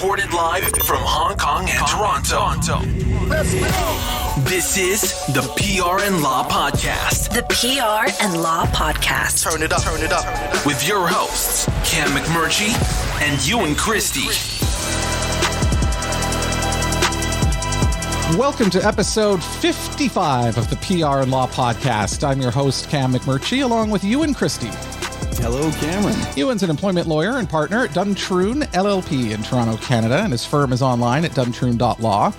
Recorded live from Hong Kong and Toronto. Let's go! This is the PR and Law Podcast. The PR and Law Podcast. Turn it up. With your hosts, Cam McMurchie and Ewan Christie. Welcome to episode 55 of the PR and Law Podcast. I'm your host, Cam McMurchie, along with Ewan Christie. Hello, Cameron. Ewan's an employment lawyer and partner at Duntroon LLP in Toronto, Canada, and his firm is online at duntroon.law.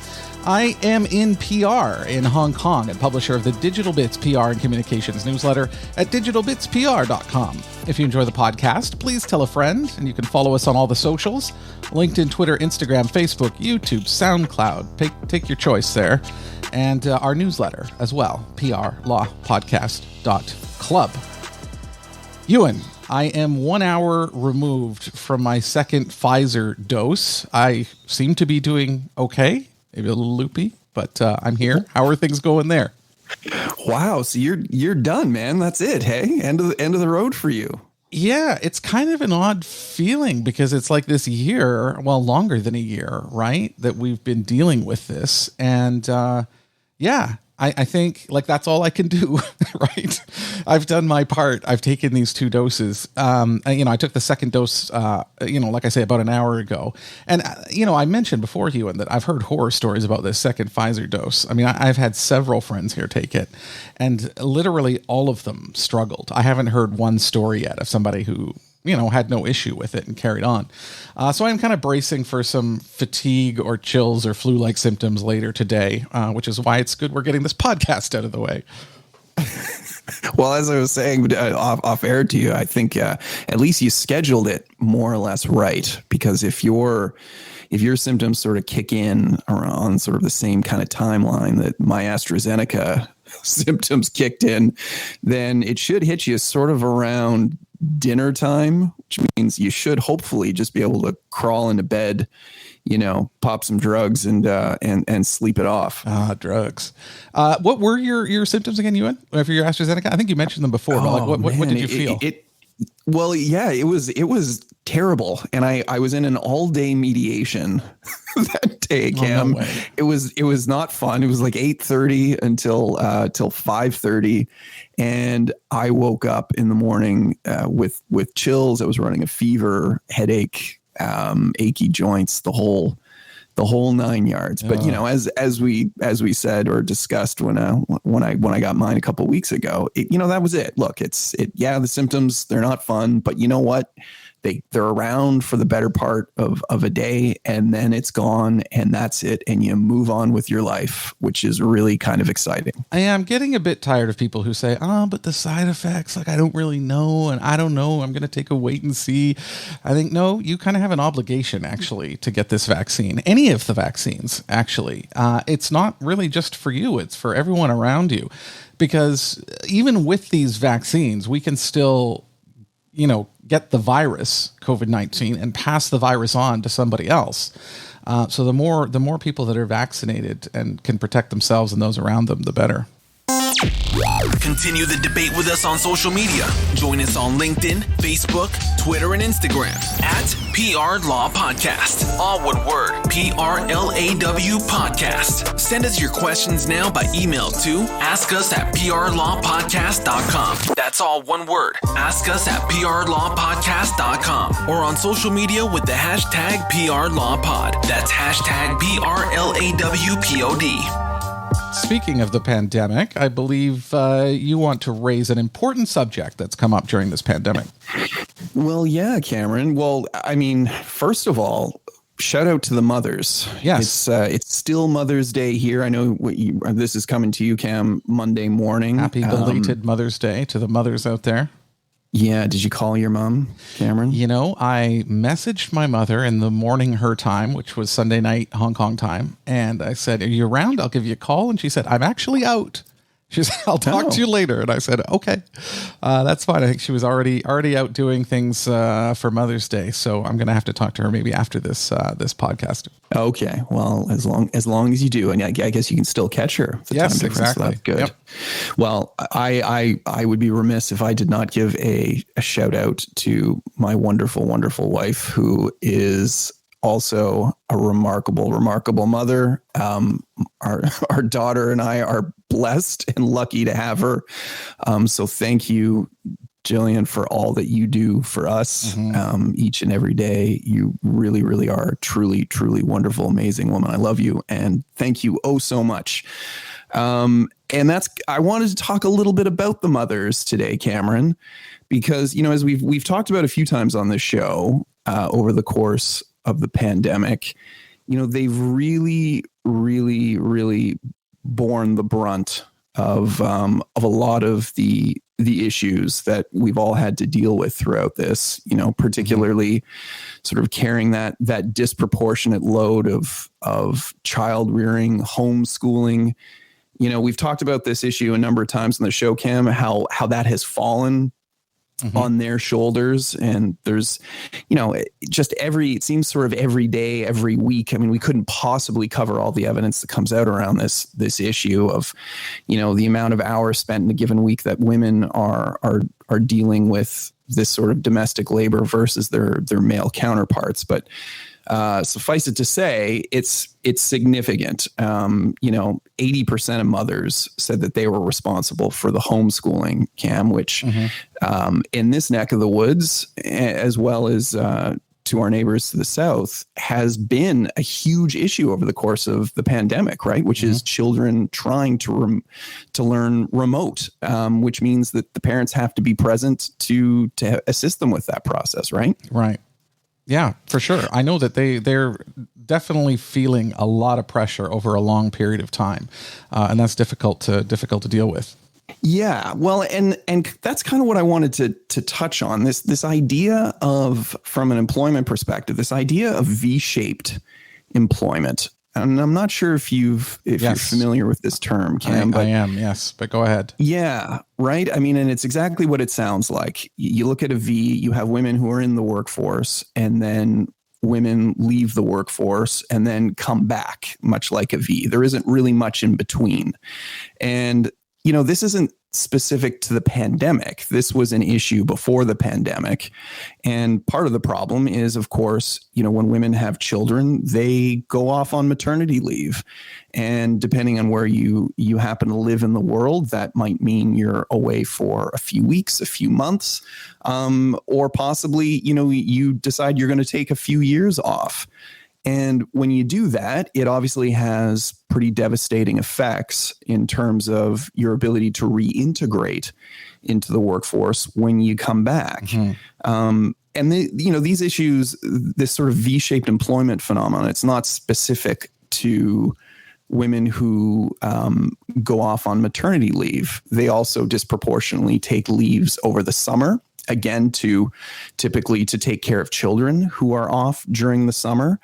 I am in PR in Hong Kong and publisher of the Digital Bits PR and Communications newsletter at digitalbitspr.com. If you enjoy the podcast, please tell a friend, and you can follow us on all the socials, LinkedIn, Twitter, Instagram, Facebook, YouTube, SoundCloud. Take your choice there. And our newsletter as well, PRLawPodcast.Club. Ewan, I am 1 hour removed from my second Pfizer dose. I seem to be doing okay, maybe a little loopy, but I'm here. How are things going there? Wow, so you're done, man. That's it. Hey, end of the road for you. Yeah, it's kind of an odd feeling because it's like this year, well, longer than a year, right, that we've been dealing with this, and I think like that's all I can do, right? I've done my part. I've taken these 2 doses. I took the second dose, like I say, about an hour ago. And, I mentioned before, Ewan, that I've heard horror stories about this second Pfizer dose. I mean, I've had several friends here take it, and literally all of them struggled. I haven't heard one story yet of somebody who had no issue with it and carried on. So I'm kind of bracing for some fatigue or chills or flu-like symptoms later today, which is why it's good we're getting this podcast out of the way. Well, as I was saying off air to you, I think at least you scheduled it more or less right, because if your symptoms sort of kick in on sort of the same kind of timeline that my AstraZeneca symptoms kicked in, then it should hit you sort of around dinner time, which means you should hopefully just be able to crawl into bed, pop some drugs and sleep it off. Drugs. What were your symptoms again, Ewan? For your AstraZeneca? I think you mentioned them before, but what did you feel? It was terrible. And I was in an all-day mediation that day, Cam. No way. It was not fun. It was like 8:30 until 5:30. And I woke up in the morning with chills. I was running a fever, headache, achy joints, the whole 9 yards. But as we said or discussed when I got mine a couple of weeks ago, that was it. Look, the symptoms, they're not fun, but you know what? They're around for the better part of a day, and then it's gone, and that's it, and you move on with your life, which is really kind of exciting. I am getting a bit tired of people who say, but the side effects, like, I don't really know, and I don't know, I'm going to take a wait and see. I think, no, you kind of have an obligation, actually, to get this vaccine. Any of the vaccines, actually. It's not really just for you, it's for everyone around you. Because even with these vaccines, we can still get the virus, COVID-19, and pass the virus on to somebody else. So the more people that are vaccinated and can protect themselves and those around them, the better. Continue the debate with us on social media. Join us on LinkedIn, Facebook, Twitter, and Instagram at PR Law Podcast. All one word, PRLAW Podcast. Send us your questions now by email to askus@PRLawPodcast.com. That's all one word, askus@PRLawPodcast.com. Or on social media with the hashtag PRLawPod. That's hashtag PRLAWPOD. Speaking of the pandemic, I believe you want to raise an important subject that's come up during this pandemic. Well, yeah, Cameron. Well, I mean, first of all, shout out to the mothers. Yes. It's still Mother's Day here. I know this is coming to you, Cam, Monday morning. Happy belated Mother's Day to the mothers out there. Yeah. Did you call your mom, Cameron? I messaged my mother in the morning her time, which was Sunday night Hong Kong time. And I said, "Are you around? I'll give you a call." And she said, "I'm actually out." She said, "I'll talk to you later." And I said, "Okay, that's fine." I think she was already out doing things for Mother's Day. So I'm going to have to talk to her maybe after this podcast. Okay. Well, as long as you do, and I guess you can still catch her. Yes, exactly. So that's good. Yep. Well, I would be remiss if I did not give a shout out to my wonderful, wonderful wife, who is also a remarkable mother. Our daughter and I are blessed and lucky to have her. So thank you, Jillian, for all that you do for us each and every day. You really, really are a truly, truly wonderful, amazing woman. I love you. And thank you oh so much. And I wanted to talk a little bit about the mothers today, Cameron, because, as we've talked about a few times on this show over the course of the pandemic, they've really, really, really borne the brunt of a lot of the issues that we've all had to deal with throughout this, particularly sort of carrying that disproportionate load of child rearing, homeschooling. We've talked about this issue a number of times on the show, Cam, how that has fallen on their shoulders. And there's, it seems sort of every day, every week. I mean, we couldn't possibly cover all the evidence that comes out around this issue of, the amount of hours spent in a given week that women are dealing with this sort of domestic labor versus their male counterparts. But suffice it to say, it's significant. 80% of mothers said that they were responsible for the homeschooling, Cam, which in this neck of the woods, as well as to our neighbors to the south, has been a huge issue over the course of the pandemic, right? Which is children trying to learn remote, which means that the parents have to be present to assist them with that process, right? Right. Yeah, for sure. I know that they're definitely feeling a lot of pressure over a long period of time, and that's difficult to deal with. Yeah, well, and that's kind of what I wanted to touch on, this idea of, from an employment perspective, this idea of V-shaped employment. And I'm not sure if you're familiar with this term, Cam. I am, yes, but go ahead. Yeah, right. I mean, and it's exactly what it sounds like. You look at a V, you have women who are in the workforce, and then women leave the workforce and then come back, much like a V. There isn't really much in between. And, this isn't specific to the pandemic. This was an issue before the pandemic. And part of the problem is, of course, when women have children, they go off on maternity leave. And depending on where you happen to live in the world, that might mean you're away for a few weeks, a few months, or possibly, you decide you're going to take a few years off. And when you do that, it obviously has pretty devastating effects in terms of your ability to reintegrate into the workforce when you come back. And these issues, this sort of V-shaped employment phenomenon, it's not specific to women who go off on maternity leave. They also disproportionately take leaves over the summer. Again, typically to take care of children who are off during the summer.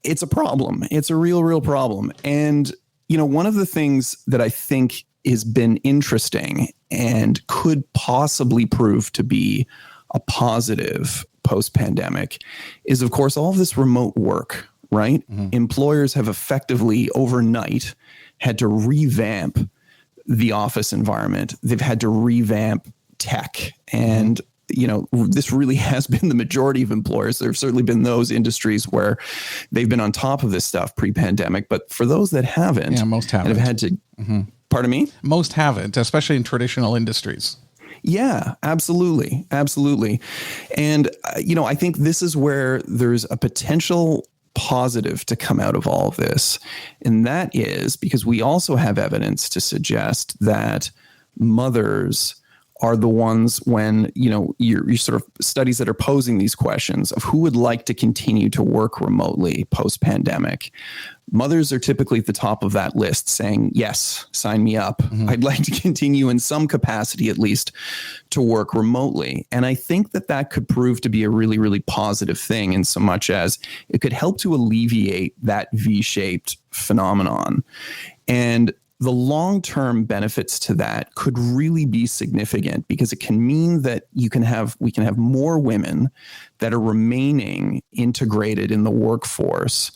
It's a problem. It's a real problem. And, one of the things that I think has been interesting and could possibly prove to be a positive post-pandemic is, of course, all of this remote work, right? Employers have effectively overnight had to revamp the office environment. They've had to revamp tech. And, this really has been the majority of employers. There have certainly been those industries where they've been on top of this stuff pre-pandemic. But for those that haven't, most haven't. And have had to, pardon me? Most haven't, especially in traditional industries. Yeah, absolutely. Absolutely. And, I think this is where there's a potential positive to come out of all of this. And that is because we also have evidence to suggest that mothers are the ones, when, your sort of studies that are posing these questions of who would like to continue to work remotely post-pandemic. Mothers are typically at the top of that list saying, yes, sign me up. I'd like to continue in some capacity, at least, to work remotely. And I think that could prove to be a really, really positive thing, in so much as it could help to alleviate that V-shaped phenomenon. And the long-term benefits to that could really be significant, because it can mean that we can have more women that are remaining integrated in the workforce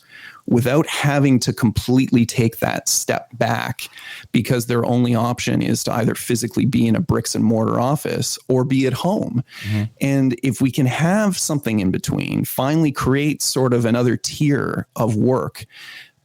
without having to completely take that step back, because their only option is to either physically be in a bricks and mortar office or be at home. Mm-hmm. And if we can have something in between, finally create sort of another tier of work,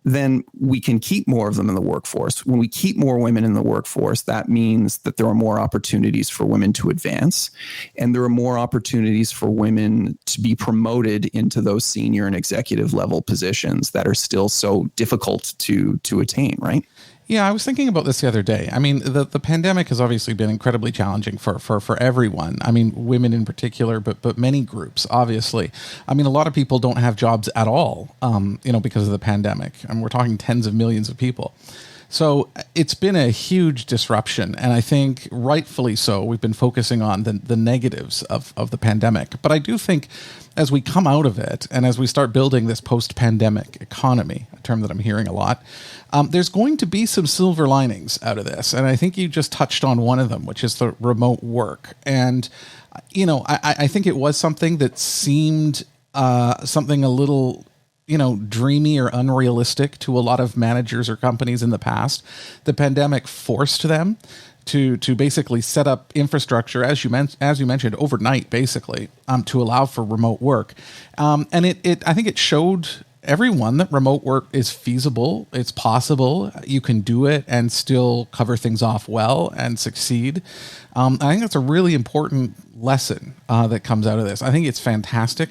then we can keep more of them in the workforce. When we keep more women in the workforce, that means that there are more opportunities for women to advance, and there are more opportunities for women to be promoted into those senior and executive level positions that are still so difficult to attain, right? Yeah, I was thinking about this the other day. I mean, the pandemic has obviously been incredibly challenging for everyone. I mean, women in particular, but many groups, obviously. I mean, a lot of people don't have jobs at all, because of the pandemic. And we're talking tens of millions of people. So it's been a huge disruption. And I think rightfully so, we've been focusing on the negatives of the pandemic. But I do think as we come out of it and as we start building this post-pandemic economy, a term that I'm hearing a lot, there's going to be some silver linings out of this. And I think you just touched on one of them, which is the remote work. And, I think it was something that seemed something a little dreamy or unrealistic to a lot of managers or companies in the past. The pandemic forced them to basically set up infrastructure, as you mentioned, overnight, basically, to allow for remote work. And I think it showed everyone that remote work is feasible. It's possible. You can do it and still cover things off well and succeed. I think that's a really important lesson that comes out of this. I think it's fantastic.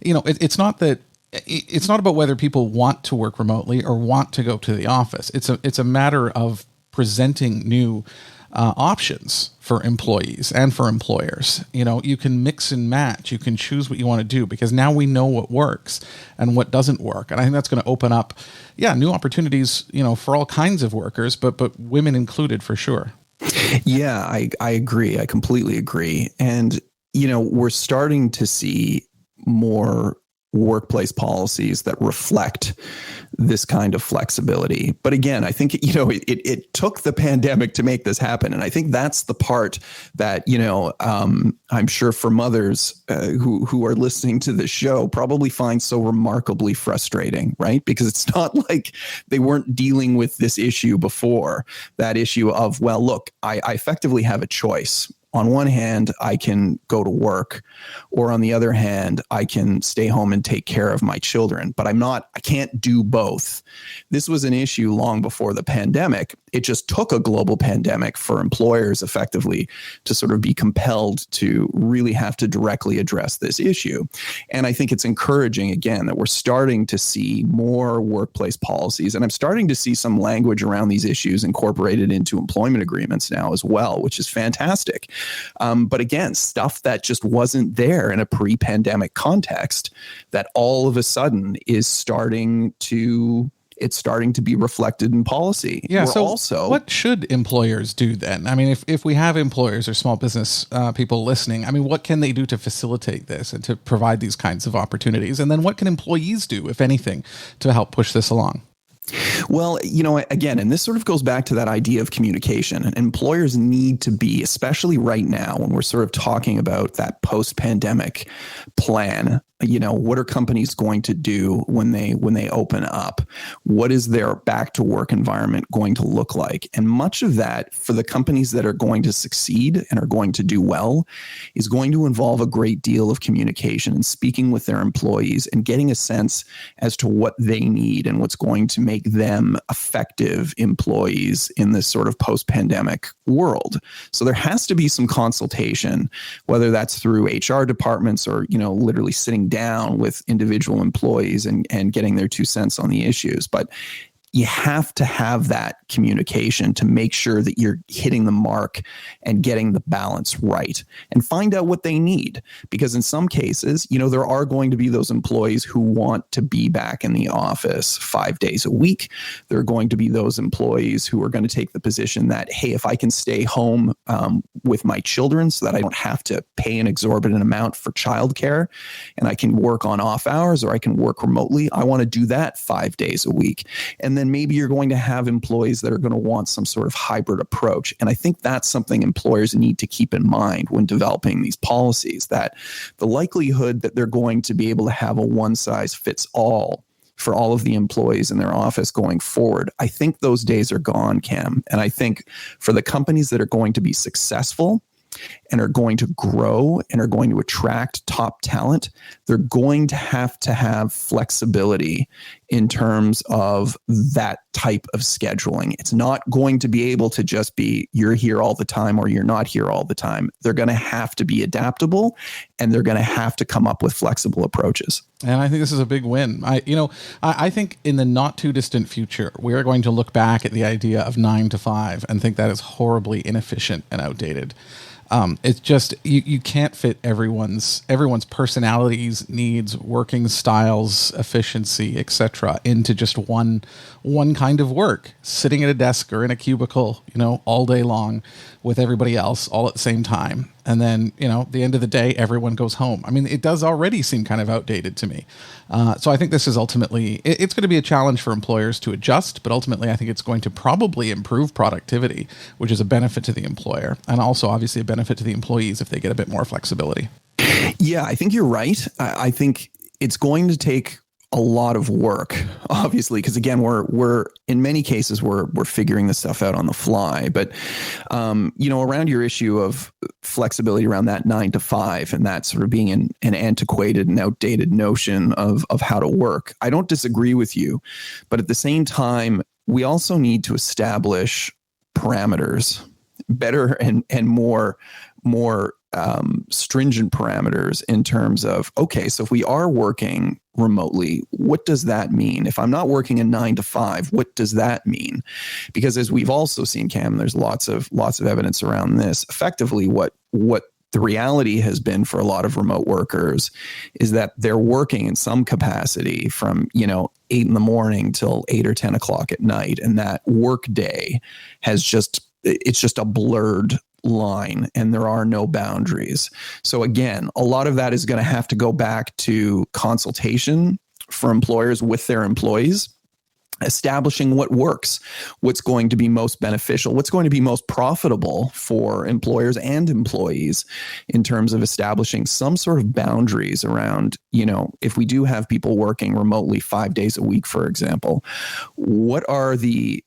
It's not that. It's not about whether people want to work remotely or want to go to the office. It's a matter of presenting new options for employees and for employers. You can mix and match. You can choose what you want to do, because now we know what works and what doesn't work. And I think that's going to open up, new opportunities, for all kinds of workers, but women included for sure. Yeah, I agree. I completely agree. And, we're starting to see more workplace policies that reflect this kind of flexibility. But again, I think, it took the pandemic to make this happen. And I think that's the part that, I'm sure for mothers who are listening to this show probably find so remarkably frustrating, right? Because it's not like they weren't dealing with this issue before, that issue of, well, look, I effectively have a choice. On one hand, I can go to work, or on the other hand, I can stay home and take care of my children, but I can't do both. This was an issue long before the pandemic. It just took a global pandemic for employers effectively to sort of be compelled to really have to directly address this issue. And I think it's encouraging, again, that we're starting to see more workplace policies, and I'm starting to see some language around these issues incorporated into employment agreements now as well, which is fantastic. But again, stuff that just wasn't there in a pre-pandemic context that all of a sudden is starting to be reflected in policy. Yeah. So what should employers do then? I mean, if we have employers or small business people listening, I mean, what can they do to facilitate this and to provide these kinds of opportunities? And then what can employees do, if anything, to help push this along? Well, again, and this sort of goes back to that idea of communication. And employers need to be, especially right now when we're sort of talking about that post-pandemic plan, what are companies going to do when they open up? What is their back to work environment going to look like? And much of that, for the companies that are going to succeed and are going to do well, is going to involve a great deal of communication and speaking with their employees and getting a sense as to what they need and what's going to make them effective employees in this sort of post-pandemic world. So there has to be some consultation, whether that's through HR departments or, literally sitting down with individual employees and getting their 2 cents on the issues. But you have to have that communication to make sure that you're hitting the mark and getting the balance right, and find out what they need. Because in some cases, there are going to be those employees who want to be back in the office 5 days a week. There are going to be those employees who are going to take the position that, hey, if I can stay home with my children so that I don't have to pay an exorbitant amount for childcare, and I can work on off hours or I can work remotely, I want to do that 5 days a week. And then then maybe you're going to have employees that are going to want some sort of hybrid approach. And I think that's something employers need to keep in mind when developing these policies, that the likelihood that they're going to be able to have a one size fits all for all of the employees in their office going forward, I think those days are gone, Cam. And I think for the companies that are going to be successful and are going to grow and are going to attract top talent, they're going to have flexibility in terms of that type of scheduling. It's not going to be able to just be you're here all the time or you're not here all the time. They're going to have to be adaptable, and they're going to have to come up with flexible approaches. And I think this is a big win. I think in the not too distant future, we are going to look back at the idea of 9 to 5 and think that is horribly inefficient and outdated. It's just you can't fit everyone's personalities, needs, working styles, efficiency, etc. into just one kind of work. Sitting at a desk or in a cubicle, all day long with everybody else all at the same time. And then, at the end of the day, everyone goes home. I mean, it does already seem kind of outdated to me. So I think this is ultimately, it's going to be a challenge for employers to adjust, but ultimately I think it's going to probably improve productivity, which is a benefit to the employer, and also obviously a benefit to the employees if they get a bit more flexibility. Yeah, I think you're right. I think it's going to take a lot of work, obviously, because again, we're in many cases we're figuring this stuff out on the fly. But around your issue of flexibility around that 9 to 5 and that sort of being an antiquated and outdated notion of how to work, I don't disagree with you. But at the same time, we also need to establish parameters, better and more stringent parameters in terms of, okay, so if we are working remotely, what does that mean? If I'm not working a 9 to 5, what does that mean? Because as we've also seen, Cam, there's lots of evidence around this. Effectively, what the reality has been for a lot of remote workers is that they're working in some capacity from 8 in the morning till 8 or 10 o'clock at night, and that work day it's just a blurred line, and there are no boundaries. So again, a lot of that is going to have to go back to consultation for employers with their employees, establishing what works, what's going to be most beneficial, what's going to be most profitable for employers and employees in terms of establishing some sort of boundaries around, if we do have people working remotely 5 days a week, for example, what are the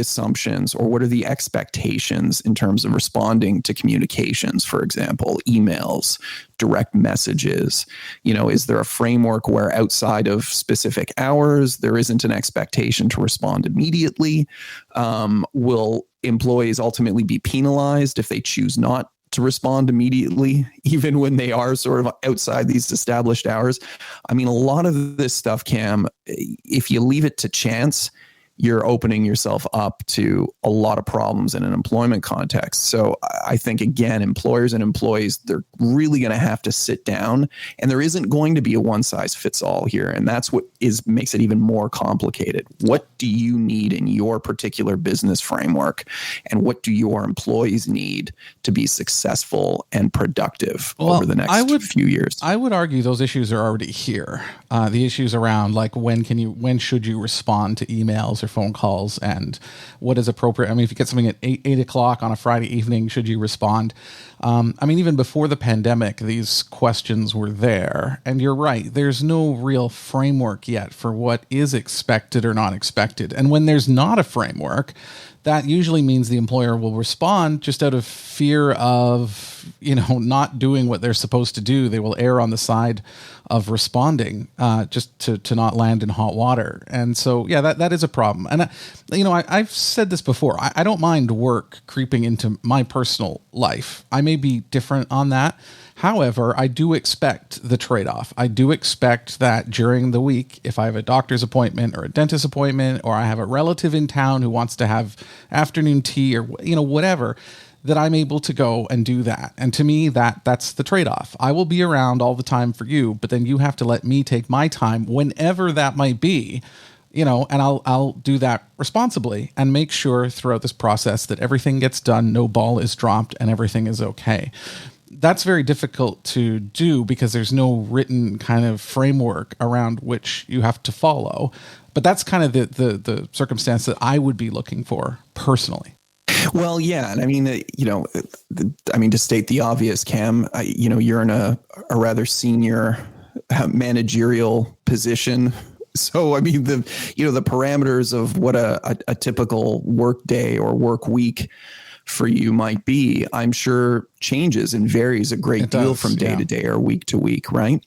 assumptions or what are the expectations in terms of responding to communications, for example, emails, direct messages? Is there a framework where outside of specific hours, there isn't an expectation to respond immediately? Will employees ultimately be penalized if they choose not to respond immediately, even when they are sort of outside these established hours? I mean, a lot of this stuff, Cam, if you leave it to chance, you're opening yourself up to a lot of problems in an employment context. So I think, again, employers and employees, they're really going to have to sit down, and there isn't going to be a one size fits all here. And that's what makes it even more complicated. What do you need in your particular business framework? And what do your employees need to be successful and productive over the next few years? I would argue those issues are already here. The issues around when should you respond to emails or phone calls, and what is appropriate. I mean, if you get something at 8 o'clock on a Friday evening, should you respond? Even before the pandemic, these questions were there. And you're right, there's no real framework yet for what is expected or not expected. And when there's not a framework, that usually means the employer will respond just out of fear of, not doing what they're supposed to do. They will err on the side of responding just to not land in hot water. And so, yeah, that is a problem. And, I've said this before. I don't mind work creeping into my personal life. I may be different on that. However, I do expect the trade-off. I do expect that during the week, if I have a doctor's appointment or a dentist appointment, or I have a relative in town who wants to have afternoon tea or, whatever, that I'm able to go and do that. And to me, that's the trade-off. I will be around all the time for you, but then you have to let me take my time whenever that might be, and I'll do that responsibly and make sure throughout this process that everything gets done, no ball is dropped, and everything is okay. That's very difficult to do because there's no written kind of framework around which you have to follow. But that's kind of the circumstance that I would be looking for personally. Well, yeah. And I mean, to state the obvious, Cam, you're in a rather senior managerial position. So, I mean, the parameters of what a typical work day or work week for you might be, I'm sure changes and varies a great deal from day to day or week to week, right?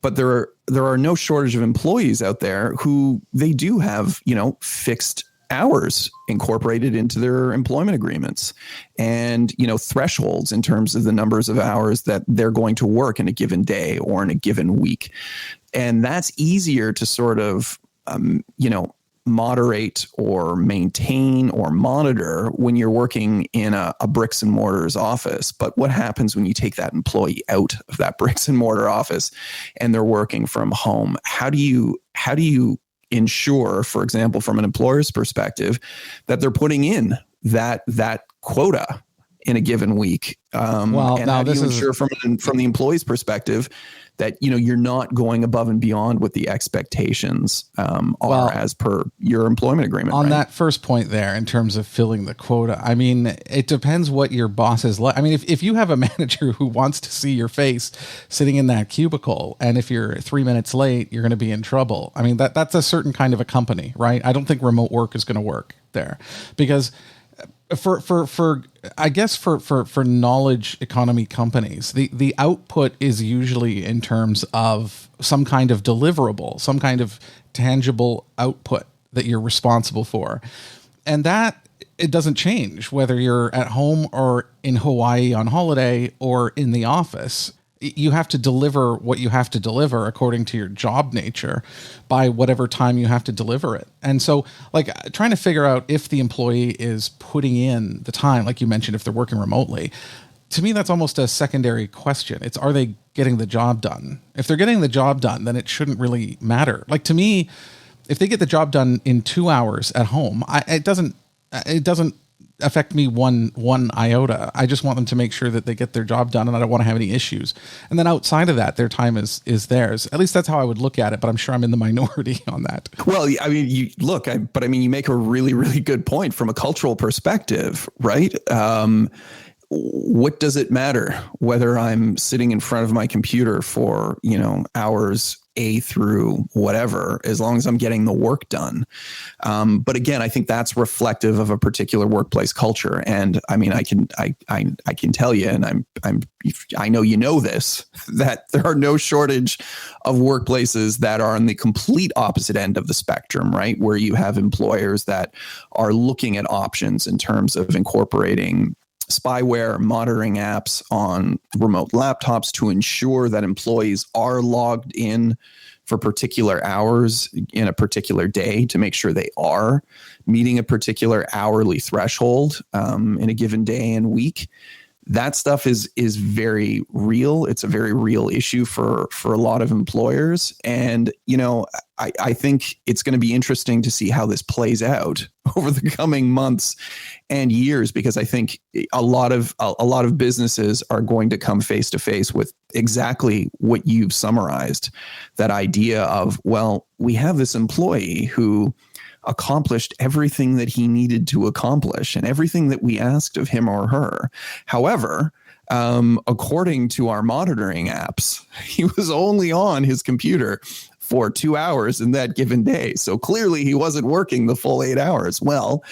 But there are no shortage of employees out there who they do have, fixed hours incorporated into their employment agreements and, thresholds in terms of the numbers of hours that they're going to work in a given day or in a given week. And that's easier to sort of, moderate or maintain or monitor when you're working in a bricks and mortars office. But what happens when you take that employee out of that bricks and mortar office and they're working from home? How do you ensure, for example, from an employer's perspective, that they're putting in that quota in a given week? And how do you ensure from the employee's perspective that you're not going above and beyond what the expectations are as per your employment agreement? On that first point there, in terms of filling the quota, I mean, it depends what your boss is like. I mean, if you have a manager who wants to see your face sitting in that cubicle, and if you're 3 minutes late, you're going to be in trouble. I mean, that's a certain kind of a company, right? I don't think remote work is going to work there, because for knowledge economy companies, the output is usually in terms of some kind of deliverable, some kind of tangible output that you're responsible for. And that it doesn't change whether you're at home or in Hawaii on holiday or in the office. You have to deliver what you have to deliver according to your job nature by whatever time you have to deliver it. And so, like, trying to figure out if the employee is putting in the time, like you mentioned, if they're working remotely, to me, that's almost a secondary question. It's, are they getting the job done? If they're getting the job done, then it shouldn't really matter. Like, to me, if they get the job done in 2 hours at home, it doesn't affect me one iota. I just want them to make sure that they get their job done, and I don't want to have any issues. And then outside of that, their time is theirs. At least that's how I would look at it, but I'm sure I'm in the minority on that. Well, I mean, you make a really, really good point from a cultural perspective, right? What does it matter whether I'm sitting in front of my computer for, hours A through whatever, as long as I'm getting the work done? But again, I think that's reflective of a particular workplace culture. And I mean, I can tell you, and I know this, that there are no shortage of workplaces that are on the complete opposite end of the spectrum, right? Where you have employers that are looking at options in terms of incorporating spyware, monitoring apps on remote laptops to ensure that employees are logged in for particular hours in a particular day to make sure they are meeting a particular hourly threshold in a given day and week. That stuff is very real. It's a very real issue for a lot of employers. And, I think it's going to be interesting to see how this plays out over the coming months and years, because I think a lot of businesses are going to come face to face with exactly what you've summarized. That idea of, well, we have this employee who accomplished everything that he needed to accomplish and everything that we asked of him or her. However, according to our monitoring apps, he was only on his computer for 2 hours in that given day. So clearly he wasn't working the full 8 hours. Well,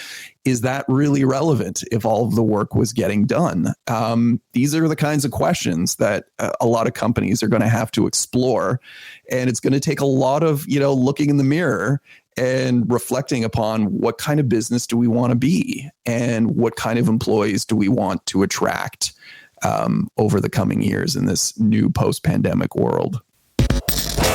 is that really relevant if all of the work was getting done? These are the kinds of questions that a lot of companies are going to have to explore. And it's going to take a lot of, looking in the mirror and reflecting upon what kind of business do we want to be and what kind of employees do we want to attract over the coming years in this new post-pandemic world.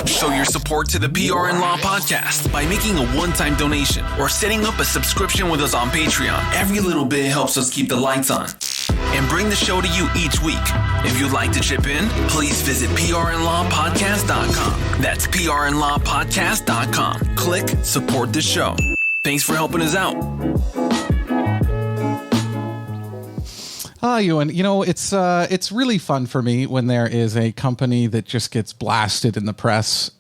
Show your support to the PR and Law podcast by making a one-time donation or setting up a subscription with us on Patreon. Every little bit helps us keep the lights on and bring the show to you each week. If you'd like to chip in, please visit PRLawPodcast.com. That's PRLawPodcast.com. Click support the show. Thanks for helping us out. Ewan, it's really fun for me when there is a company that just gets blasted in the press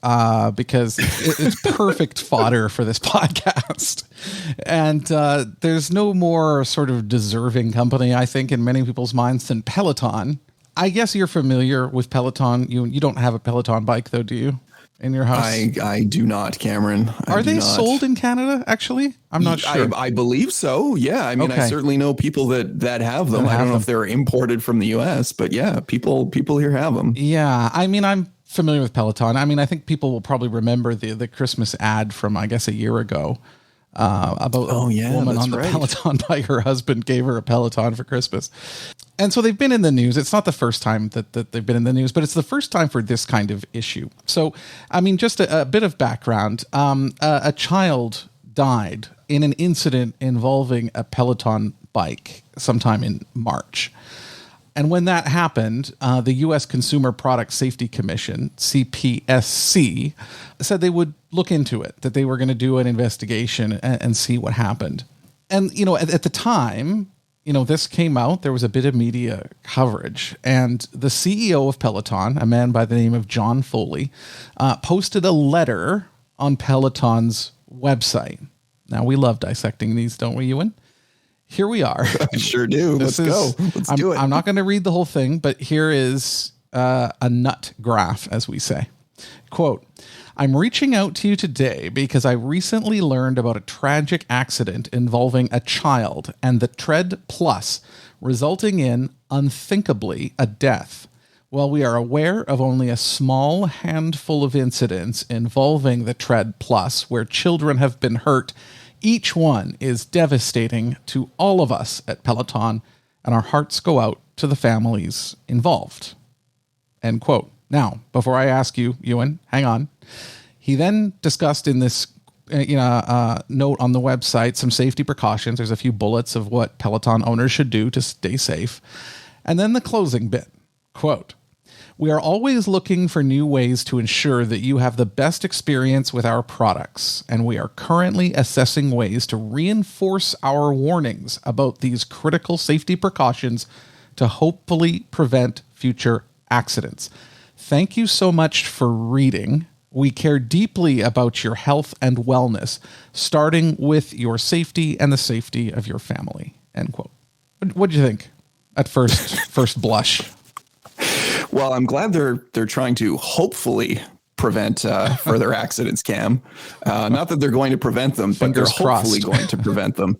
because it's perfect fodder for this podcast. And there's no more sort of deserving company, I think, in many people's minds than Peloton. I guess you're familiar with Peloton. You don't have a Peloton bike, though, do you? In your house? I do not, Cameron. Are they sold in Canada, actually? I'm not sure. I believe so. Yeah. I mean, I certainly know people that have them. I don't know if they're imported from the US, but yeah, people here have them. Yeah. I mean, I'm familiar with Peloton. I mean, I think people will probably remember the Christmas ad from, I guess, a year ago about a woman on the Peloton bike. Her husband gave her a Peloton for Christmas. And so they've been in the news. It's not the first time that they've been in the news, but it's the first time for this kind of issue. So, I mean, just a bit of background. A child died in an incident involving a Peloton bike sometime in March. And when that happened, the U.S. Consumer Product Safety Commission, CPSC, said they would look into it, that they were going to do an investigation and see what happened. And, at the time, this came out, there was a bit of media coverage, and the CEO of Peloton, a man by the name of John Foley, posted a letter on Peloton's website. Now, we love dissecting these, don't we, Ewan? Here we are. I sure do. Let's go. Let's do it. I'm not going to read the whole thing, but here is a nut graph, as we say. Quote, I'm reaching out to you today because I recently learned about a tragic accident involving a child and the Tread Plus, resulting in, unthinkably, a death. While we are aware of only a small handful of incidents involving the Tread Plus where children have been hurt, each one is devastating to all of us at Peloton, and our hearts go out to the families involved. End quote. Now, before I ask you, Ewan, hang on. He then discussed in this note on the website some safety precautions. There's a few bullets of what Peloton owners should do to stay safe. And then the closing bit, quote, we are always looking for new ways to ensure that you have the best experience with our products, and we are currently assessing ways to reinforce our warnings about these critical safety precautions to hopefully prevent future accidents. Thank you so much for reading. We care deeply about your health and wellness, starting with your safety and the safety of your family. End quote. What do you think at first blush? Well, I'm glad they're trying to hopefully prevent further accidents, Cam. Not that they're going to prevent them, but they're hopefully going to prevent them.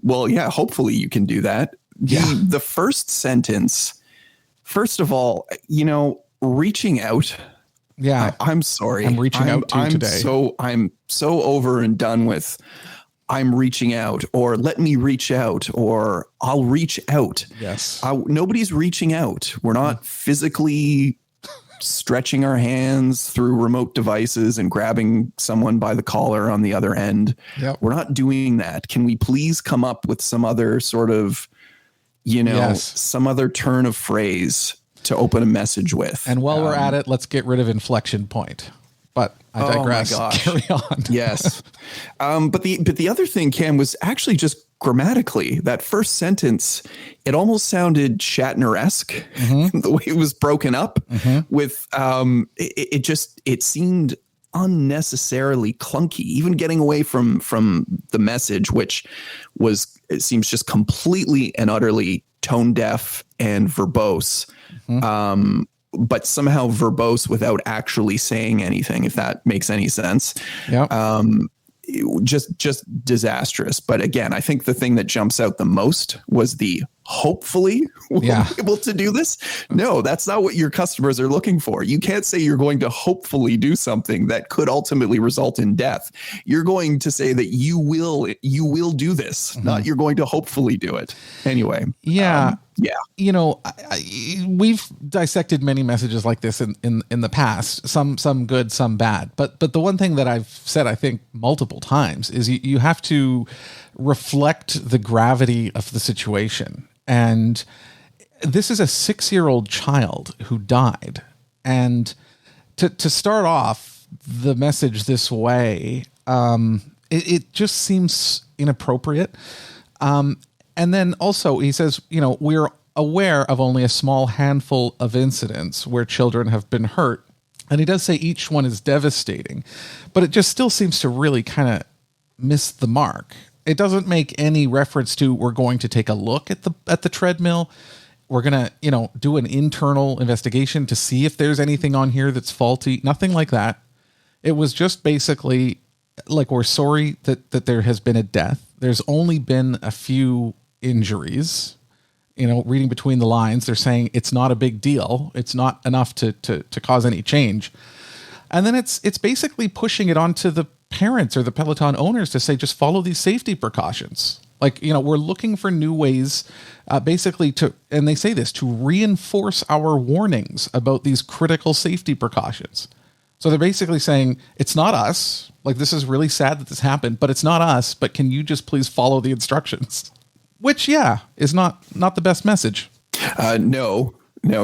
Well, yeah, hopefully you can do that. Yeah. The first sentence, first of all, reaching out. Yeah. I'm sorry. I'm reaching out to you today. I'm so over and done with I'm reaching out, or let me reach out, or I'll reach out. Yes. Nobody's reaching out. We're not physically stretching our hands through remote devices and grabbing someone by the collar on the other end. Yep. We're not doing that. Can we please come up with some other sort of, some other turn of phrase to open a message with? And while we're at it, let's get rid of inflection point. But I digress. Oh my gosh. Carry on. Yes. But the other thing, Cam, was actually just grammatically, that first sentence, it almost sounded Shatner-esque, the way it was broken up with, it seemed unnecessarily clunky, even getting away from the message, which was, it seems just completely and utterly tone deaf and verbose. But somehow verbose without actually saying anything, if that makes any sense. Yeah. Just disastrous. But again, I think the thing that jumps out the most was the hopefully we'll be able to do this. No, that's not what your customers are looking for. You can't say you're going to hopefully do something that could ultimately result in death. You're going to say that you will do this, not you're going to hopefully do it. Anyway. Yeah. Yeah. We've dissected many messages like this in the past, some good, some bad. But the one thing that I've said, I think, multiple times is you have to reflect the gravity of the situation. And this is a 6-year-old child who died. And to start off the message this way, it just seems inappropriate. And then also he says, we're aware of only a small handful of incidents where children have been hurt. And he does say each one is devastating, but it just still seems to really kind of miss the mark. It doesn't make any reference to we're going to take a look at the treadmill. We're going to, do an internal investigation to see if there's anything on here that's faulty. Nothing like that. It was just basically like, we're sorry that there has been a death. There's only been a few injuries. Reading between the lines, they're saying it's not a big deal. It's not enough to cause any change. And then it's basically pushing it onto the parents or the Peloton owners to say, just follow these safety precautions. Like, we're looking for new ways, basically and they say this, to reinforce our warnings about these critical safety precautions. So they're basically saying, it's not us. Like, this is really sad that this happened, but it's not us. But can you just please follow the instructions? Which, is not the best message. No,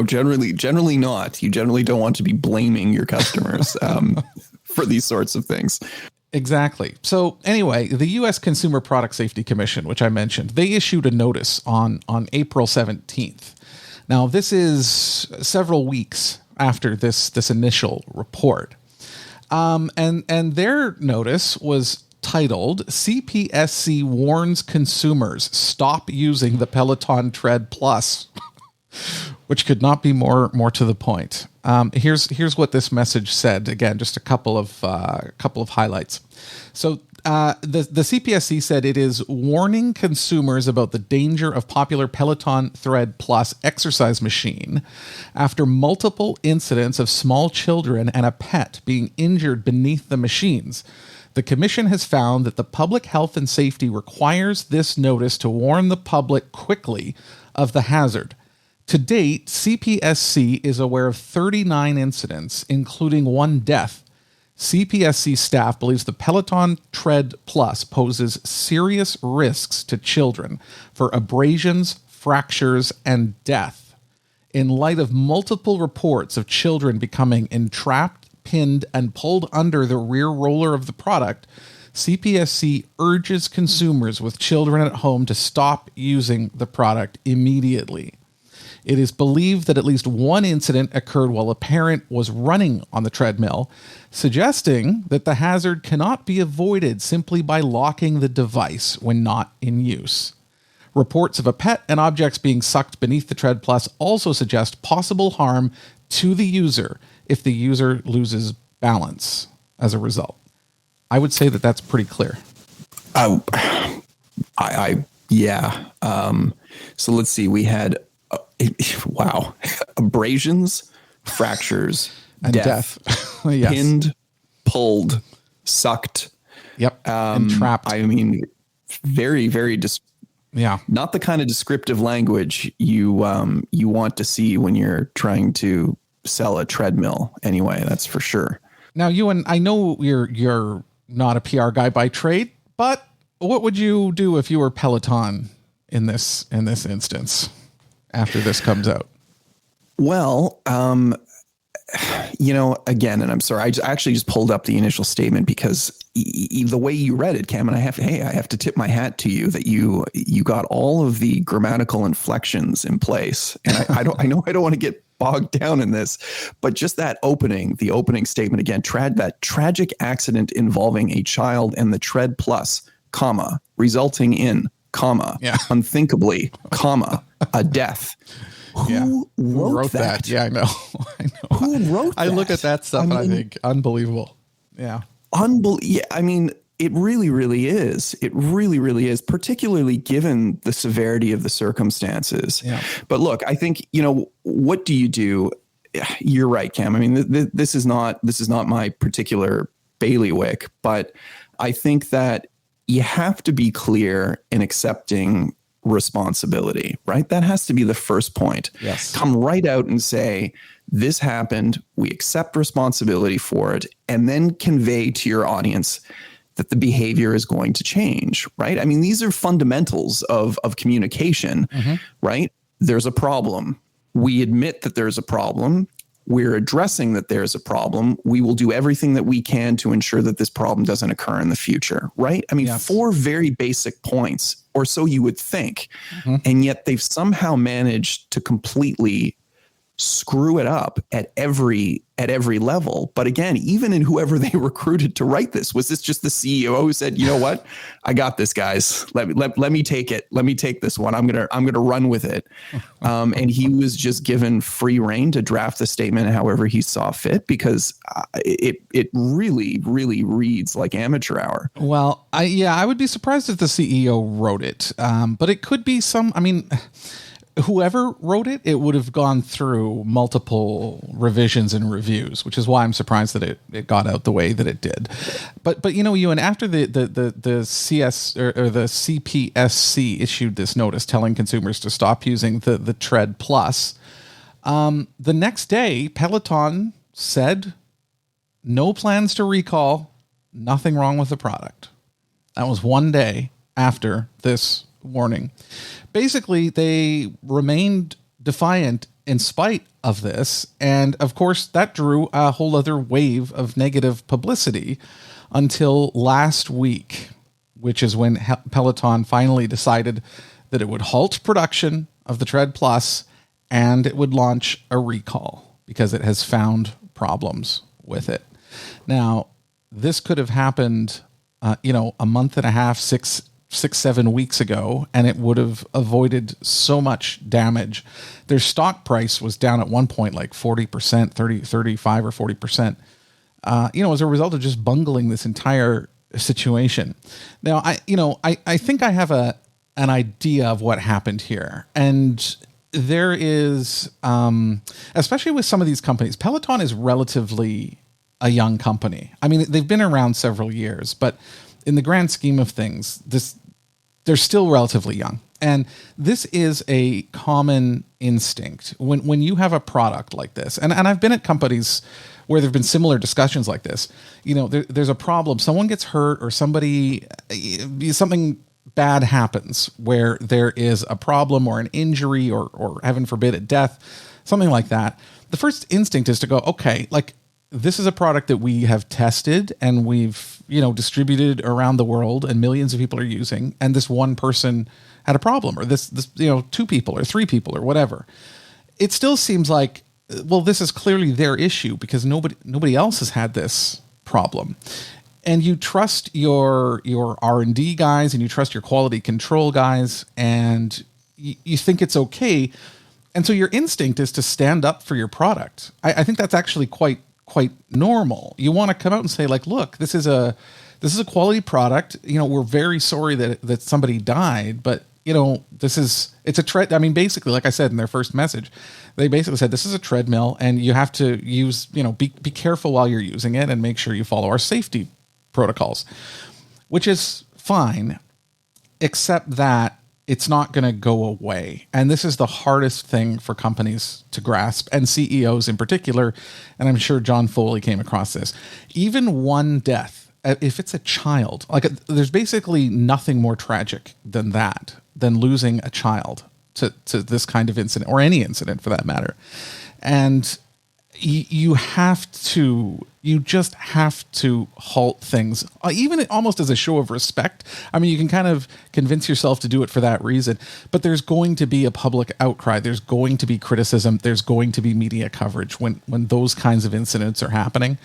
generally not. You generally don't want to be blaming your customers for these sorts of things. Exactly. So anyway, the U.S. Consumer Product Safety Commission, which I mentioned, they issued a notice on April 17th. Now, this is several weeks after this initial report. And their notice was titled, CPSC warns consumers stop using the Peloton Tread Plus, which could not be more to the point. Here's what this message said. Again, just a couple of highlights. So the CPSC said it is warning consumers about the danger of popular Peloton Tread Plus exercise machine after multiple incidents of small children and a pet being injured beneath the machines. The commission has found that the public health and safety requires this notice to warn the public quickly of the hazard. To date, CPSC is aware of 39 incidents, including one death. CPSC staff believes the Peloton Tread Plus poses serious risks to children for abrasions, fractures, and death. In light of multiple reports of children becoming entrapped, pinned, and pulled under the rear roller of the product, CPSC urges consumers with children at home to stop using the product immediately. It is believed that at least one incident occurred while a parent was running on the treadmill, suggesting that the hazard cannot be avoided simply by locking the device when not in use. Reports of a pet and objects being sucked beneath the Tread Plus also suggest possible harm to the user if the user loses balance as a result. I would say that that's pretty clear. So let's see. We had, abrasions, fractures, And death. Yes. Pinned, pulled, sucked. Yep. And trapped. I mean, very, very not the kind of descriptive language you want to see when you're trying to sell a treadmill. Anyway, that's for sure. Now, Ewan, I know you're not a PR guy by trade, but what would you do if you were Peloton in this instance after this comes out? Well, again, and I'm sorry, I actually just pulled up the initial statement because the way you read it, Cam, and I have to tip my hat to you that you got all of the grammatical inflections in place. And I know I don't want to get bogged down in this, but just the opening statement again, that tragic accident involving a child and the Tread Plus, resulting in, unthinkably, a death. Who wrote that? Yeah, I know. Who wrote that? I look at that stuff and I think unbelievable. Yeah. I mean, it really, really is. It really, really is, particularly given the severity of the circumstances. Yeah. But look, I think, what do you do? You're right, Cam. I mean, this is not my particular bailiwick, but I think that you have to be clear in accepting responsibility, right? That has to be the first point. Yes. Come right out and say, this happened, we accept responsibility for it, and then convey to your audience that the behavior is going to change, right? I mean, these are fundamentals of communication, right? There's a problem. We admit that there's a problem. We're addressing that there's a problem. We will do everything that we can to ensure that this problem doesn't occur in the future, right? I mean, 4 very basic points or so you would think. And yet they've somehow managed to completely screw it up at every level. But again, even in whoever they recruited to write this, was this just the CEO who said, you know what, I got this, guys. Let me take it. Let me take this one. I'm gonna run with it. And he was just given free rein to draft the statement however he saw fit, because it really, really reads like amateur hour. Well, I would be surprised if the CEO wrote it, but it could be whoever wrote it, it would have gone through multiple revisions and reviews, which is why I'm surprised that it got out the way that it did. But Ewan, after the CS or the CPSC issued this notice telling consumers to stop using the Tread Plus, the next day Peloton said no plans to recall, nothing wrong with the product. That was one day after this warning. Basically, they remained defiant in spite of this. And of course, that drew a whole other wave of negative publicity until last week, which is when Peloton finally decided that it would halt production of the Tread Plus and it would launch a recall because it has found problems with it. Now, this could have happened, a month and a half, 6-7 weeks ago, and it would have avoided so much damage. Their stock price was down at one point like 40%, 35 or 40%, as a result of just bungling this entire situation. Now, I think I have an idea of what happened here. And there is, especially with some of these companies, Peloton is relatively a young company. I mean, they've been around several years, but in the grand scheme of things, they're still relatively young. And this is a common instinct. When you have a product like this, and I've been at companies where there have been similar discussions like this, there's a problem, someone gets hurt or something bad happens where there is a problem or an injury or heaven forbid a death, something like that. The first instinct is to go, okay, like this is a product that we have tested and we've, distributed around the world and millions of people are using. And this one person had a problem, or this, two people or three people or whatever. It still seems like, well, this is clearly their issue because nobody else has had this problem. And you trust your R&D guys and you trust your quality control guys and you think it's okay. And so your instinct is to stand up for your product. I think that's actually quite normal. You want to come out and say, like, look, this is a quality product. We're very sorry that somebody died, but it's a tread. I mean, basically, like I said in their first message, they basically said this is a treadmill and you have to use, be careful while you're using it and make sure you follow our safety protocols, which is fine, except that it's not going to go away. And this is the hardest thing for companies to grasp, and CEOs in particular. And I'm sure John Foley came across this. Even one death, if it's a child, like there's basically nothing more tragic than losing a child to this kind of incident, or any incident for that matter. And you just have to halt things, even almost as a show of respect. I mean, you can kind of convince yourself to do it for that reason, but there's going to be a public outcry. There's going to be criticism. There's going to be media coverage when those kinds of incidents are happening.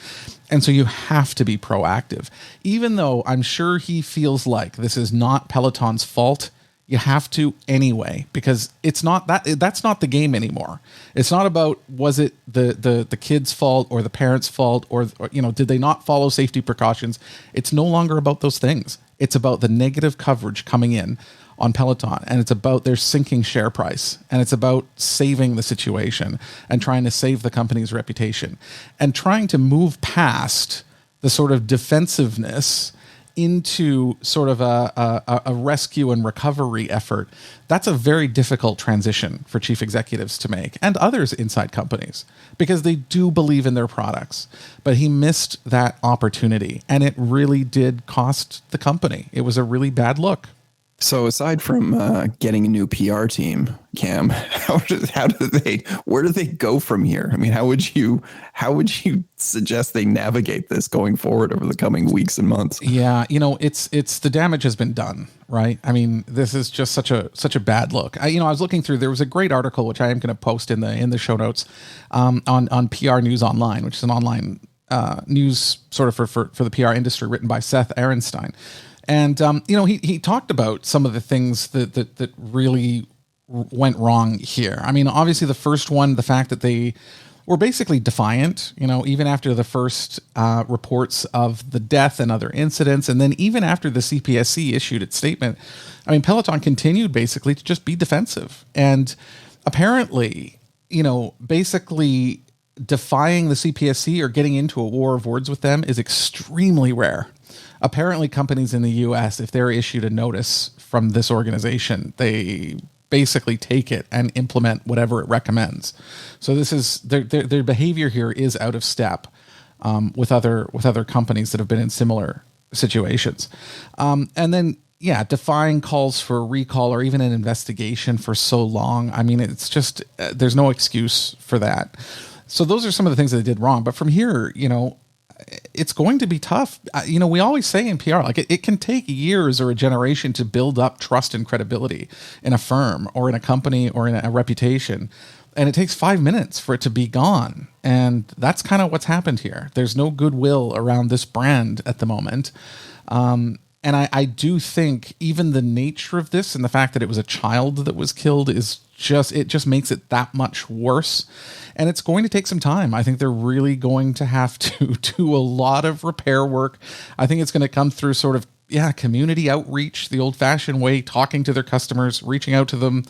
And so you have to be proactive, even though I'm sure he feels like this is not Peloton's fault. You have to anyway, because it's not that's not the game anymore. It's not about, was it the kid's fault or the parents' fault or did they not follow safety precautions? It's no longer about those things. It's about the negative coverage coming in on Peloton, and it's about their sinking share price, and it's about saving the situation and trying to save the company's reputation and trying to move past the sort of defensiveness into sort of a rescue and recovery effort. That's a very difficult transition for chief executives to make, and others inside companies, because they do believe in their products. But he missed that opportunity, and it really did cost the company. It was a really bad look. So aside from getting a new PR team, Cam, where do they go from here? I mean, how would you suggest they navigate this going forward over the coming weeks and months? Yeah, it's the damage has been done, right? I mean, this is just such a bad look. I was looking through. There was a great article which I am going to post in the show notes on PR News Online, which is an online news sort of for the PR industry, written by Seth Ehrenstein. And, he talked about some of the things that really went wrong here. I mean, obviously the first one, the fact that they were basically defiant, even after the first reports of the death and other incidents. And then even after the CPSC issued its statement, I mean, Peloton continued basically to just be defensive. And apparently, basically defying the CPSC or getting into a war of words with them is extremely rare. Apparently, companies in the U.S., if they're issued a notice from this organization, they basically take it and implement whatever it recommends. So this is their behavior here is out of step with other companies that have been in similar situations. And then, defying calls for a recall or even an investigation for so long. I mean, it's just there's no excuse for that. So those are some of the things that they did wrong. But from here, it's going to be tough. We always say in PR, like it can take years or a generation to build up trust and credibility in a firm or in a company or in a reputation. And it takes 5 minutes for it to be gone. And that's kind of what's happened here. There's no goodwill around this brand at the moment. And I do think even the nature of this and the fact that it was a child that was killed is just makes it that much worse. And it's going to take some time. I think they're really going to have to do a lot of repair work. I think it's going to come through sort of, community outreach, the old fashioned way, talking to their customers, reaching out to them,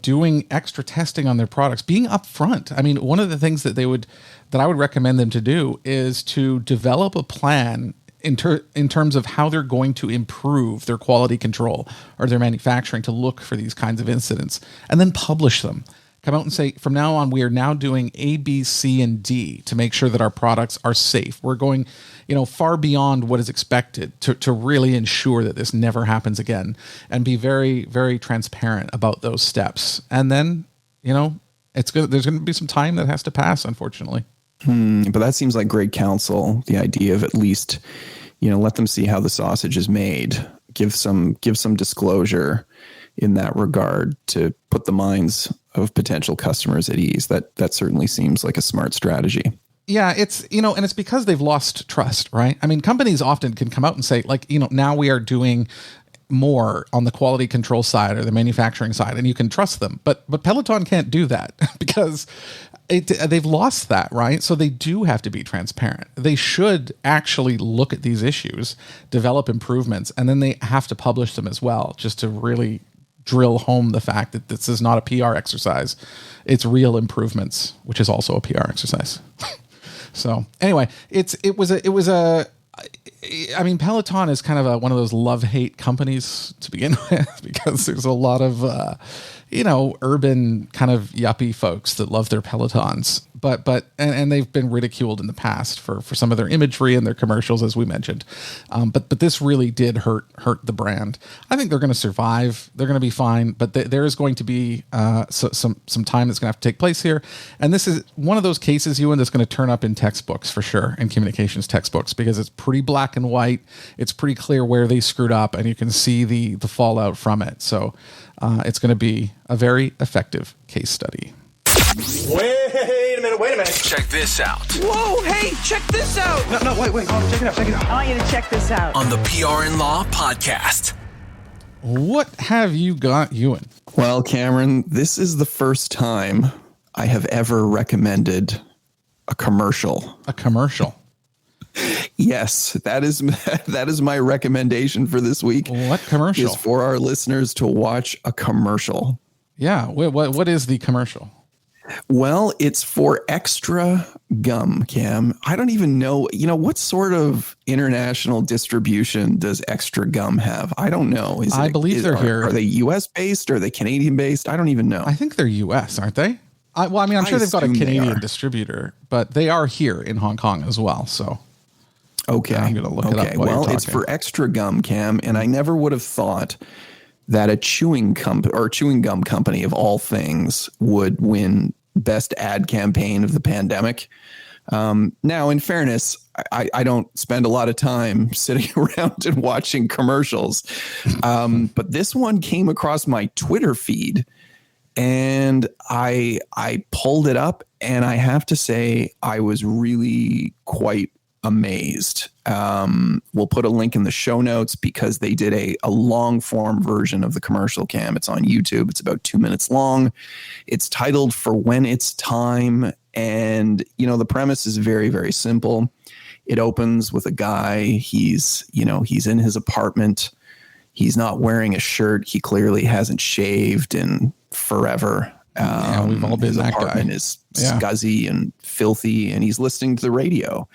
doing extra testing on their products, being upfront. I mean, one of the things that I would recommend them to do is to develop a plan in terms of how they're going to improve their quality control or their manufacturing to look for these kinds of incidents, and then publish them. Come out and say, from now on, we are now doing A, B, C, and D to make sure that our products are safe. We're going, far beyond what is expected to really ensure that this never happens again, and be very, very transparent about those steps. And then, it's good. There's going to be some time that has to pass, unfortunately. But that seems like great counsel. The idea of at least, let them see how the sausage is made. Give some disclosure in that regard to put the minds of potential customers at ease. That certainly seems like a smart strategy. Yeah, it's, and it's because they've lost trust, right? I mean, companies often can come out and say, like, now we are doing more on the quality control side or the manufacturing side, and you can trust them. But Peloton can't do that because they've lost that, right? So they do have to be transparent. They should actually look at these issues, develop improvements, and then they have to publish them as well, just to really drill home the fact that this is not a PR exercise. It's real improvements, which is also a PR exercise. So anyway, I mean, Peloton is kind of one of those love-hate companies to begin with, because there's a lot of, urban kind of yuppie folks that love their Pelotons, but they've been ridiculed in the past for some of their imagery and their commercials, as we mentioned. But this really did hurt the brand. I think they're going to survive. They're going to be fine, but there is going to be some time that's going to have to take place here. And this is one of those cases, Ewan, that's going to turn up in textbooks for sure, in communications textbooks, because it's pretty black and white. It's pretty clear where they screwed up, and you can see the fallout from it. So it's going to be a very effective case study. Wait a minute. Check this out. Whoa, hey, check this out. No, wait. Oh, check it out. I want you to check this out. On the PR and Law podcast. What have you got, Ewan? Well, Cameron, this is the first time I have ever recommended a commercial. A commercial? Yes, that is my recommendation for this week. What commercial? Is for our listeners to watch a commercial. Yeah. What is the commercial? Well, it's for Extra Gum, Cam. I don't even know, what sort of international distribution does Extra Gum have? I don't know. I believe they're here. Are they U.S. based? Are they Canadian based? I don't even know. I think they're U.S., aren't they? I'm sure they've got a Canadian distributor, but they are here in Hong Kong as well. So, Okay. I'm going to look it up while Well, you're it's talking. for extra gum, Cam, and I never would have thought that a chewing gum company of all things would win best ad campaign of the pandemic. Now, in fairness, I don't spend a lot of time sitting around and watching commercials, but this one came across my Twitter feed, and I pulled it up, and I have to say I was really quite amazed. We'll put a link in the show notes because they did a long form version of the commercial, Cam. It's on YouTube. It's about 2 minutes long. It's titled For When It's Time. And, the premise is very, very simple. It opens with a guy. He's in his apartment. He's not wearing a shirt. He clearly hasn't shaved in forever. We've all been his that apartment guy. is scuzzy and filthy, and he's listening to the radio.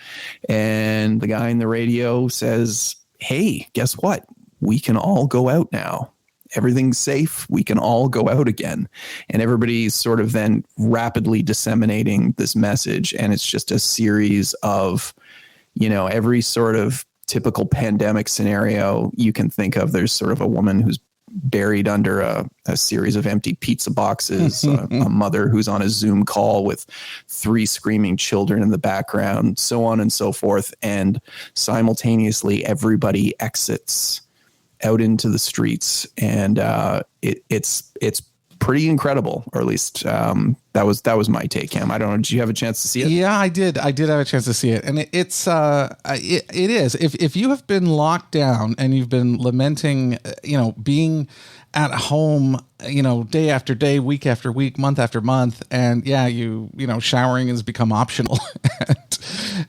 And the guy in the radio says, "Hey, guess what? We can all go out now. Everything's safe. We can all go out again." And everybody's sort of then rapidly disseminating this message. And it's just a series of, every sort of typical pandemic scenario you can think of. There's sort of a woman who's buried under a series of empty pizza boxes, a mother who's on a Zoom call with 3 screaming children in the background, so on and so forth. And simultaneously, everybody exits out into the streets, and it's pretty incredible, or at least that was my take, Cam. I don't know. Did you have a chance to see it? Yeah, I did have a chance to see it, and it is. If you have been locked down and you've been lamenting, being at home, day after day, week after week, month after month, and showering has become optional,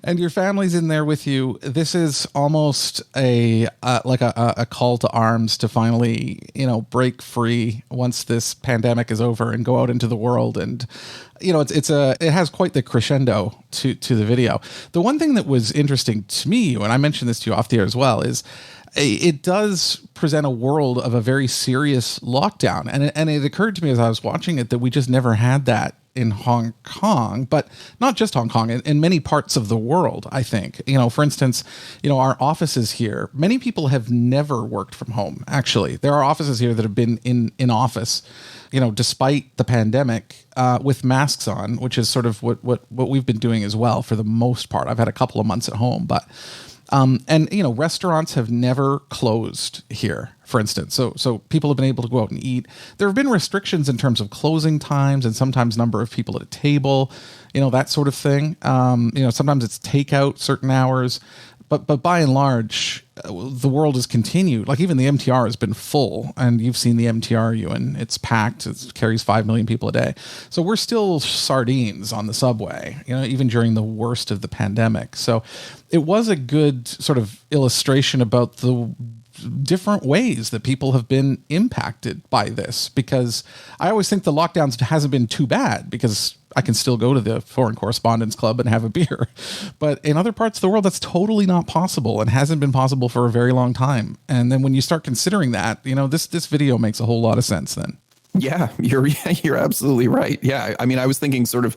and your family's in there with you. This is almost a call to arms to finally, break free once this pandemic is over and go out into the world. And it has quite the crescendo to the video. The one thing that was interesting to me, and I mentioned this to you off the air as well, is it does present a world of a very serious lockdown. And it occurred to me as I was watching it that we just never had that in Hong Kong, but not just Hong Kong, in many parts of the world, I think. For instance, our offices here, many people have never worked from home, actually. There are offices here that have been in office, despite the pandemic, with masks on, which is sort of what we've been doing as well for the most part. I've had a couple of months at home, but restaurants have never closed here, for instance. So people have been able to go out and eat. There have been restrictions in terms of closing times and sometimes number of people at a table, that sort of thing. Sometimes it's takeout certain hours, but by and large, the world has continued. Like even the MTR has been full, and you've seen the MTR, Ewan. It's packed. It carries 5 million people a day. So we're still sardines on the subway, even during the worst of the pandemic. So it was a good sort of illustration about the different ways that people have been impacted by this, because I always think the lockdowns hasn't been too bad because I can still go to the Foreign Correspondents Club and have a beer. But in other parts of the world, that's totally not possible and hasn't been possible for a very long time. And then when you start considering that, this video makes a whole lot of sense then. Yeah, you're absolutely right. Yeah. I mean, I was thinking sort of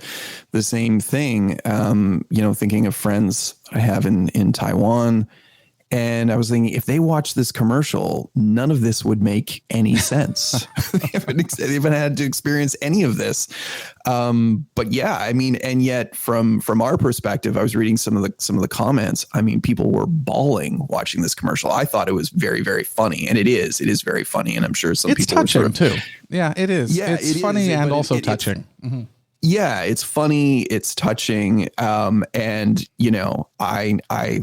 the same thing, thinking of friends I have in Taiwan. And I was thinking, if they watch this commercial, none of this would make any sense. They haven't had to experience any of this. But yeah, I mean, and yet from our perspective, I was reading some of the comments. I mean, people were bawling watching this commercial. I thought it was very, very funny, and it is very funny. And I'm sure some people touching too. Yeah, it is. Yeah, it's funny and also touching. Mm-hmm. Yeah, it's funny. It's touching. And I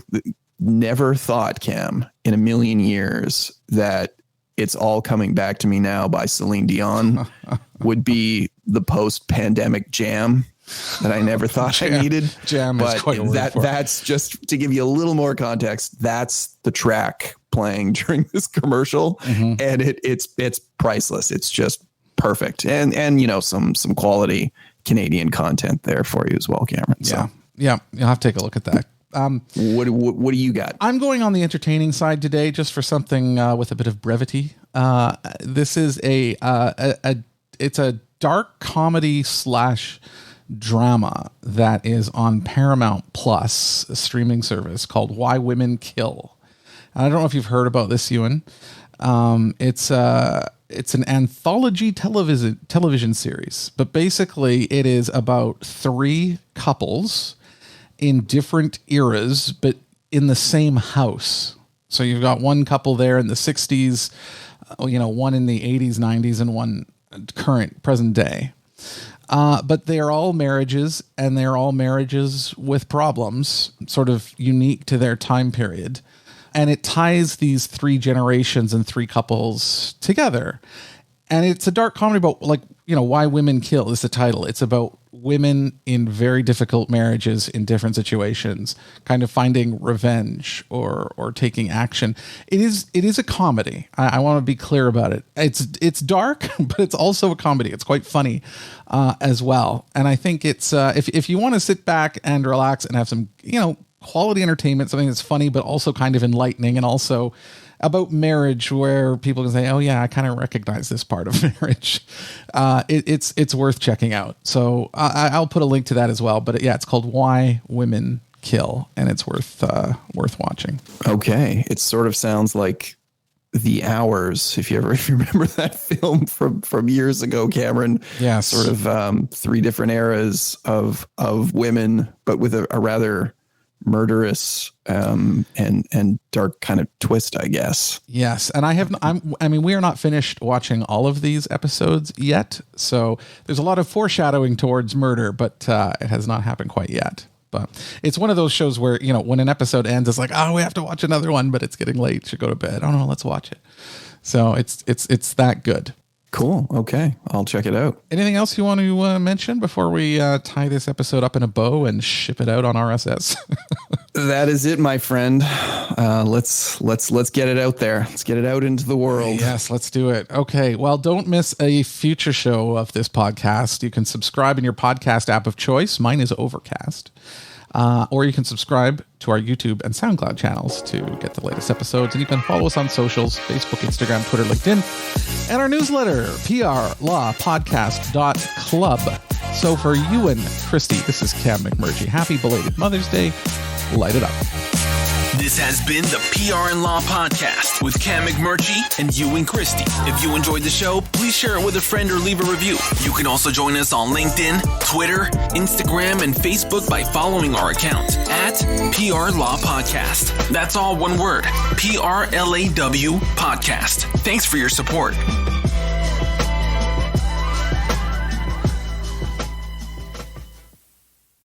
never thought, Cam, in a million years that It's All Coming Back to Me Now by Celine Dion would be the post-pandemic jam that I never thought I needed. Jam but is quite a word for it. That's just to give you a little more context. That's the track playing during this commercial, and it's priceless. It's just perfect, and some quality Canadian content there for you as well, Cameron. So. Yeah, you'll have to take a look at that. What do you got? I'm going on the entertaining side today, just for something with a bit of brevity. This is it's a dark comedy / drama that is on Paramount Plus, a streaming service called Why Women Kill. I don't know if you've heard about this, Ewan. It's an anthology television series, but basically it is about 3 couples in different eras, but in the same house. So you've got one couple there in the 60s, one in the 80s, 90s, and one present day. But they are all marriages, and they're all marriages with problems, sort of unique to their time period. And it ties these 3 generations and 3 couples together. And it's a dark comedy about, Why Women Kill is the title. It's about women in very difficult marriages in different situations, kind of finding revenge or taking action. It is a comedy. I want to be clear about it. It's dark, but it's also a comedy. It's quite funny as well. And I think it's if you want to sit back and relax and have some, quality entertainment, something that's funny, but also kind of enlightening, and also about marriage where people can say, oh yeah, I kind of recognize this part of marriage. It's worth checking out. So I'll put a link to that as well. But yeah, it's called Why Women Kill, and it's worth watching. Okay. It sort of sounds like The Hours, if you remember that film from years ago, Cameron. Yeah. Sort of 3 different eras of women, but with a rather murderous and dark kind of twist, I guess. Yes, and we are not finished watching all of these episodes yet, so there's a lot of foreshadowing towards murder, but it has not happened quite yet. But it's one of those shows where, when an episode ends, it's like, oh, we have to watch another one, but it's getting late, should go to bed. Oh no, let's watch it. So it's that good. Cool. Okay. I'll check it out. Anything else you want to mention before we tie this episode up in a bow and ship it out on RSS? That is it, my friend. Let's get it out there. Let's get it out into the world. Yes, let's do it. Okay. Well, don't miss a future show of this podcast. You can subscribe in your podcast app of choice. Mine is Overcast. Or you can subscribe to our YouTube and SoundCloud channels to get the latest episodes. And you can follow us on socials, Facebook, Instagram, Twitter, LinkedIn, and our newsletter, PRLawPodcast.Club. So for Ewan, Christy, this is Cam McMurgy. Happy belated Mother's Day. Light it up. This has been the PR and Law Podcast with Cam McMurchie and Ewan Christie. If you enjoyed the show, please share it with a friend or leave a review. You can also join us on LinkedIn, Twitter, Instagram, and Facebook by following our account at PR Law Podcast. That's all one word, PRLAW Podcast. Thanks for your support.